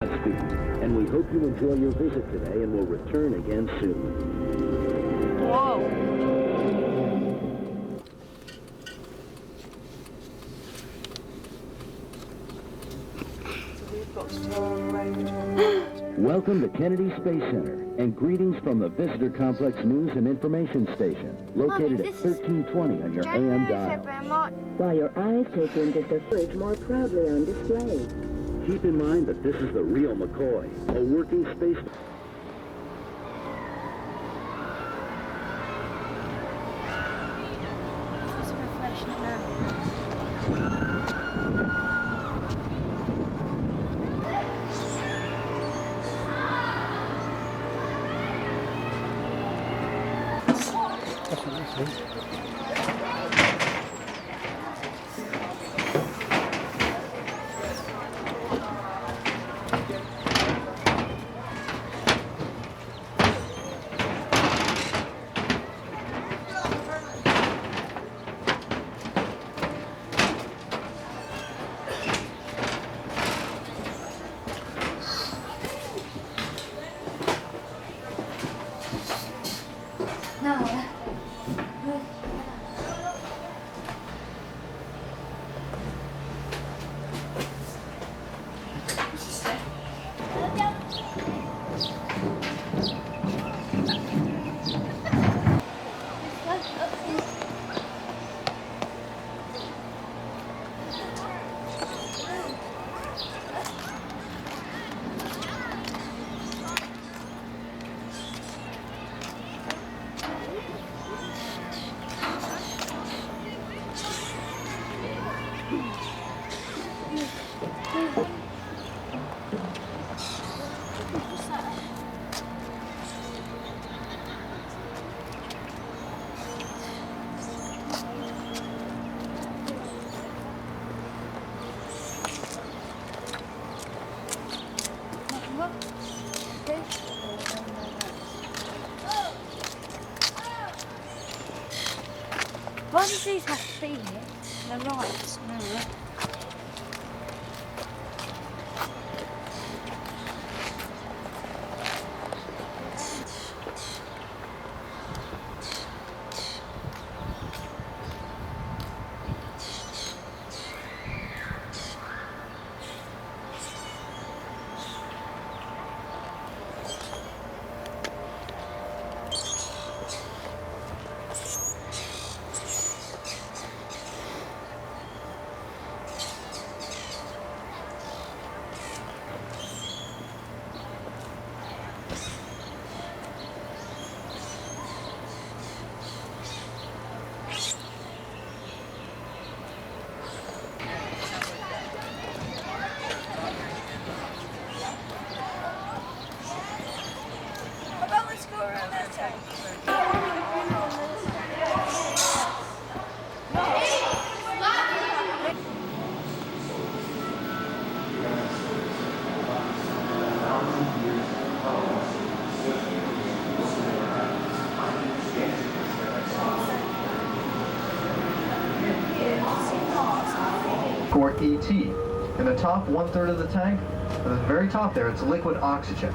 And we hope you enjoy your visit today and will return again soon. Whoa. Welcome to Kennedy Space Center and greetings from the Visitor Complex News and Information Station, located at 1320 on your AM dial. While your eyes take in just a fridge more proudly on display. Keep in mind that this is the real McCoy, a working space... It's a reflection now. Why does these have to be here? They're right. No. For ET. In the top 1/3 of the tank, at the very top there, it's liquid oxygen.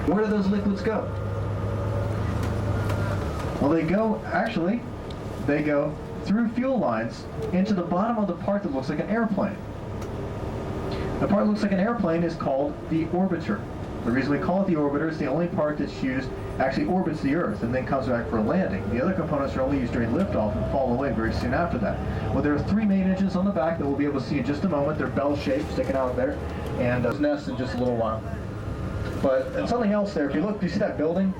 Where do those liquids go? Well, they go through fuel lines into the bottom of the part that looks like an airplane. The part that looks like an airplane is called the orbiter. The reason we call it the orbiter is the only part that's used actually orbits the Earth and then comes back for a landing. The other components are only used during liftoff and fall away very soon after that. Well, there are 3 main engines on the back that we'll be able to see in just a moment. They're bell-shaped, sticking out there, and nest in just a little while. But and something else there, if you look, do you see that building?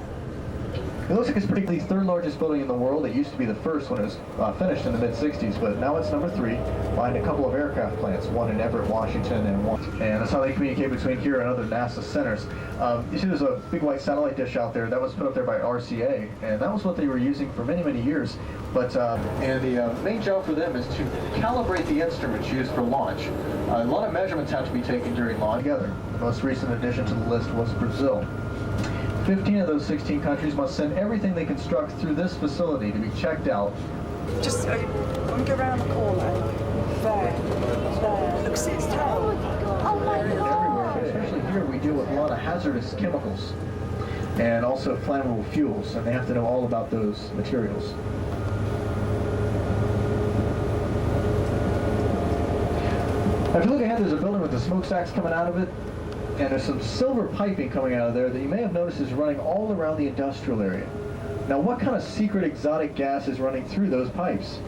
It looks like it's the 3rd largest building in the world. It used to be the first when it was finished in the mid-60s, but now it's number 3, behind a couple of aircraft plants, one in Everett, Washington, and that's how they communicate between here and other NASA centers. You see there's a big white satellite dish out there that was put up there by RCA, and that was what they were using for many, many years. But and the main job for them is to calibrate the instruments used for launch. A lot of measurements have to be taken during launch together. The most recent addition to the list was Brazil. 15 of those 16 countries must send everything they construct through this facility to be checked out. Just go around the corner. There. Look, see its tail. Oh my God. Everywhere, but especially here deal with a lot of hazardous chemicals and also flammable fuels, and they have to know all about those materials. Now, if you look ahead, there's a building with the smokestacks coming out of it, and there's some silver piping coming out of there that you may have noticed is running all around the industrial area. Now, what kind of secret exotic gas is running through those pipes?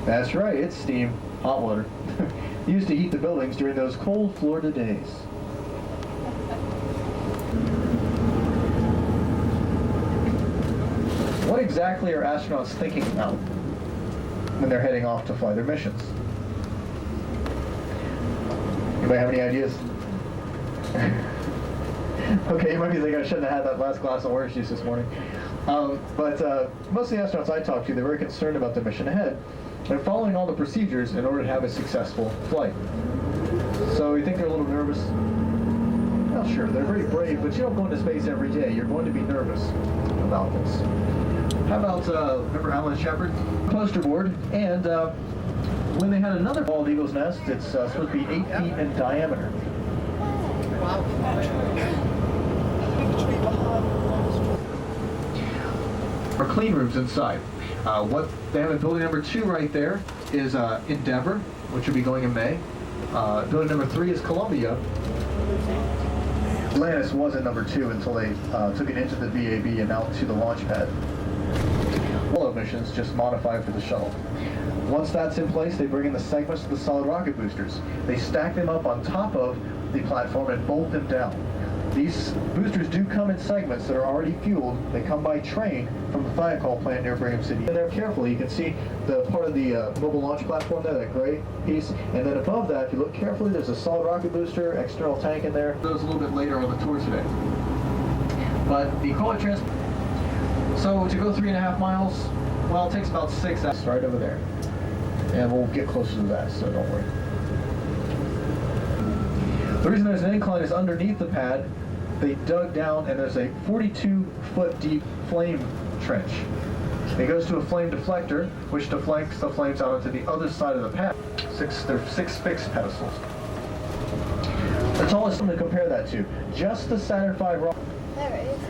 That's right, it's steam, hot water, used to heat the buildings during those cold Florida days. What exactly are astronauts thinking about when they're heading off to fly their missions? Anybody have any ideas? Okay, you might be thinking I shouldn't have had that last glass of orange juice this morning. But most of the astronauts I talked to, they're very concerned about the mission ahead and following all the procedures in order to have a successful flight. So you think they're a little nervous? Well, sure, they're very brave, but you don't go into space every day. You're going to be nervous about this. How about, remember Alan Shepard? Poster board, and when they had another bald eagle's nest, it's supposed to be 8 feet in diameter. Our clean rooms inside. What they have in building number 2 right there is Endeavour, which will be going in May. Building number 3 is Columbia. Atlantis was at number 2 until they took it into the VAB and out to the launch pad. Apollo missions just modified for the shuttle. Once that's in place, they bring in the segments of the solid rocket boosters. They stack them up on top of the platform and bolt them down. These boosters do come in segments that are already fueled. They come by train from the Thiokol plant near Brigham City. And there carefully, you can see the part of the mobile launch platform there, that gray piece. And then above that, if you look carefully, there's a solid rocket booster, external tank in there. Those a little bit later on the tour today. But the Kohler transport. So to go 3.5 miles, well, it takes about 6 hours right over there. And we'll get closer to that, so don't worry. The reason there's an incline is underneath the pad, they dug down and there's a 42-foot deep flame trench. It goes to a flame deflector, which deflects the flames out onto the other side of the pad. There are 6 fixed pedestals. The tallest one to compare that to, just the Saturn V rocket. There it is.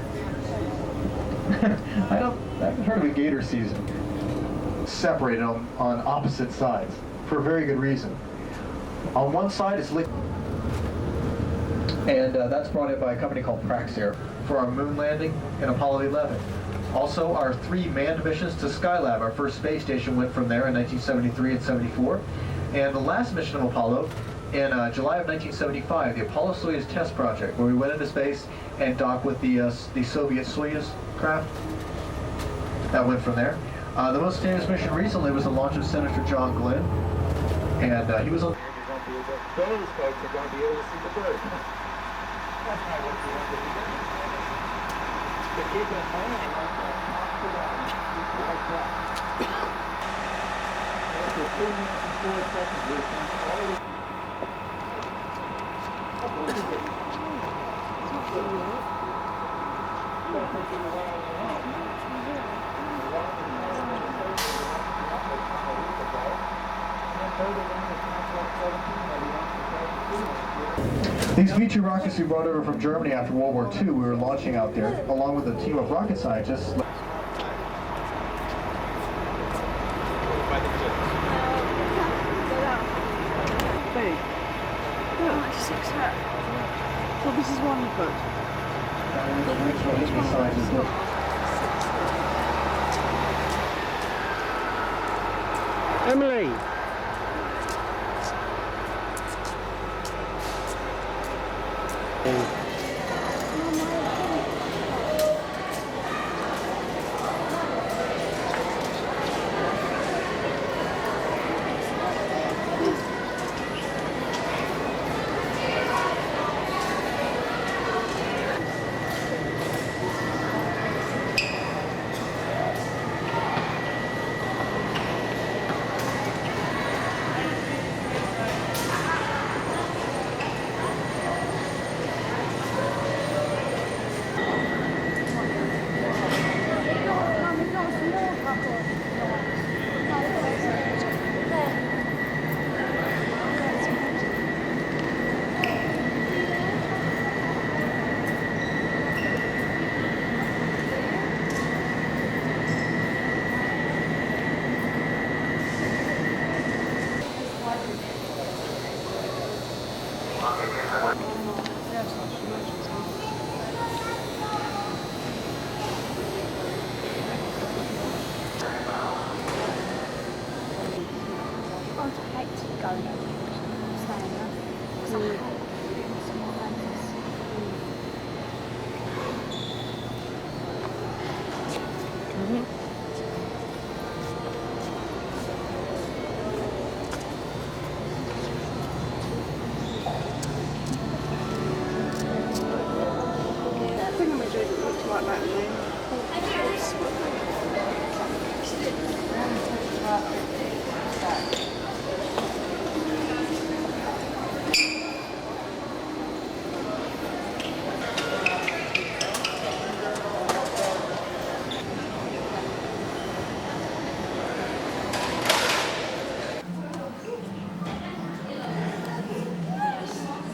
I haven't heard of a gator season. Separated on opposite sides for a very good reason. On one side is liquid, and that's brought in by a company called Praxair for our moon landing in Apollo 11. Also, our 3 manned missions to Skylab, our first space station, went from there in 1973 and 74. And the last mission of Apollo in July of 1975, the Apollo-Soyuz test project, where we went into space and docked with the Soviet Soyuz craft. That went from there. The most famous mission recently was the launch of Senator John Glenn, and he was on. Those folks are going to be able to see the bird. That's not what you want to do. To keep it landing like that, like that. After 2 minutes and 4 seconds, we can already. These feature rockets we brought over from Germany after World War II, we were launching out there, along with a team of rocket scientists. Big. No, it's 6 hat. Well, this is 1 foot. Emily! I think I'm going to do it look like that then.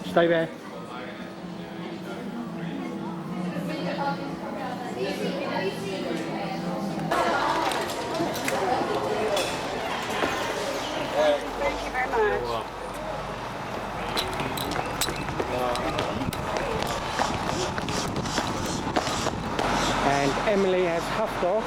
Stay there. Thank you very much. And Emily has huffed off.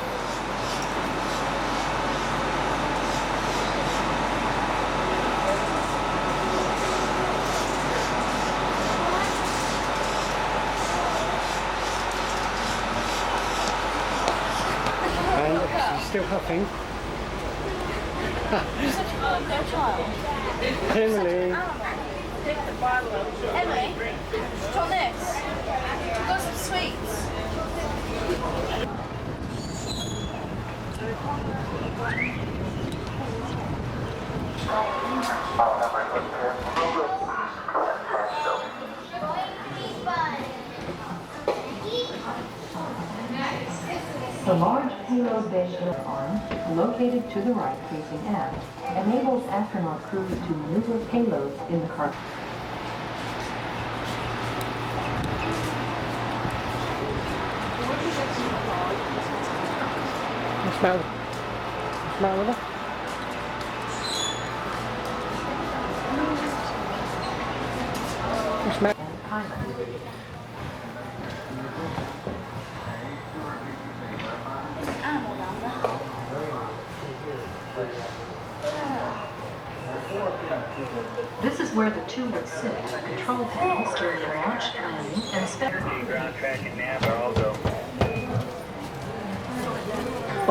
And she's still huffing. Emily. Emily, try this. I've got some sweets. The large payload bay arm, located to the right facing aft, enables astronaut crews to maneuver payloads in the cargo. What's the matter? What's the matter with her? What's the matter? And pilot. Animal down there. This is where the two would sit at the control panels during the launch, landing, and Ground tracking nav are all go.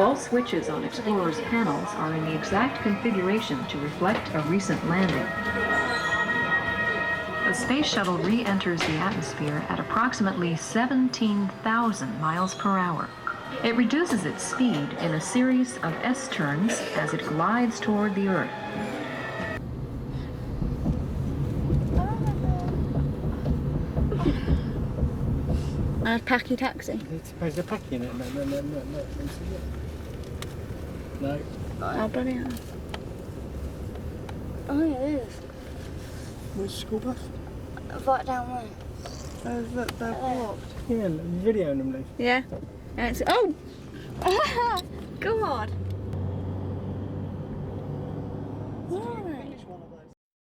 all switches on Explorer's panels are in the exact configuration to reflect a recent landing. The space shuttle re-enters the atmosphere at approximately 17,000 miles per hour. It reduces its speed in a series of S-turns as it glides toward the Earth. Packy taxi. It's supposed to pack in it. No. No. Oh, bloody hell. Oh, yeah, it is. Where's the school bus? Right down there. Oh, look, they're blocked. Yeah, videoing them, Lee. Yeah. And it's, oh! God!